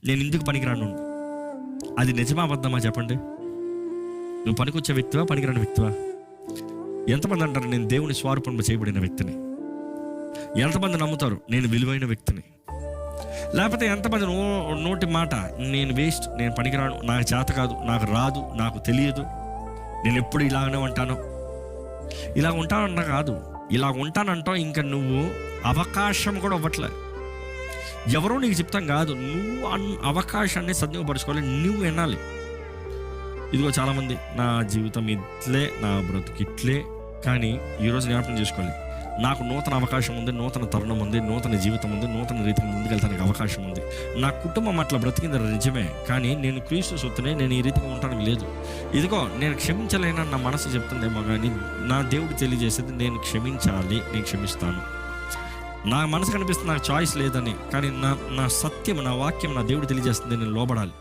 నేను ఇందుకు పనికిరాను. అది నిజమా అబద్ధమా చెప్పండి? నువ్వు పనికొచ్చే వ్యక్తివా, పనికిరాని వ్యక్తివా? ఎంతమంది అంటారు నేను దేవుని స్వరూపంలో చేయబడిన వ్యక్తిని? ఎంతమంది నమ్ముతారు నేను విలువైన వ్యక్తిని? లేకపోతే ఎంతమంది నోటి మాట నేను వేస్ట్, నేను పనికిరాను, నాకు చేత కాదు, నాకు రాదు, నాకు తెలియదు, నేను ఎప్పుడు ఇలాగనే ఉంటాను. ఇలా ఉంటానంట కాదు, ఇలా ఉంటానంటావు. ఇంకా నువ్వు అవకాశం కూడా ఇవ్వట్లే. ఎవరో నీకు చెప్తాం కాదు, నువ్వు అవకాశాన్ని సద్వినియోగపరచుకోవాలి, నువ్వు వినాలి. ఇదిగో చాలామంది నా జీవితం ఇట్లే, నా బ్రతుకు ఇట్లే. కానీ ఈరోజు జ్ఞాపకం చేసుకోవాలి, నాకు నూతన అవకాశం ఉంది, నూతన తరుణం ఉంది, నూతన జీవితం ఉంది, నూతన రీతికి ముందుకెళ్తానికి అవకాశం ఉంది. నా కుటుంబం అట్లా బ్రతికింది నిజమే, కానీ నేను క్రీస్తు సొత్తునే, నేను ఈ రీతిగా ఉండడానికి లేదు. ఇదిగో నేను క్షమించలేనని నా మనసు చెప్తుందేమో, కానీ నా దేవుడు తెలియజేసేది నేను క్షమించాలి, నేను క్షమిస్తాను. నా మనసు కనిపిస్తుంది నాకు చాయిస్ లేదని, కానీ నా సత్యం, నా వాక్యం, నా దేవుడు తెలియజేస్తుంది నేను లోబడాలి.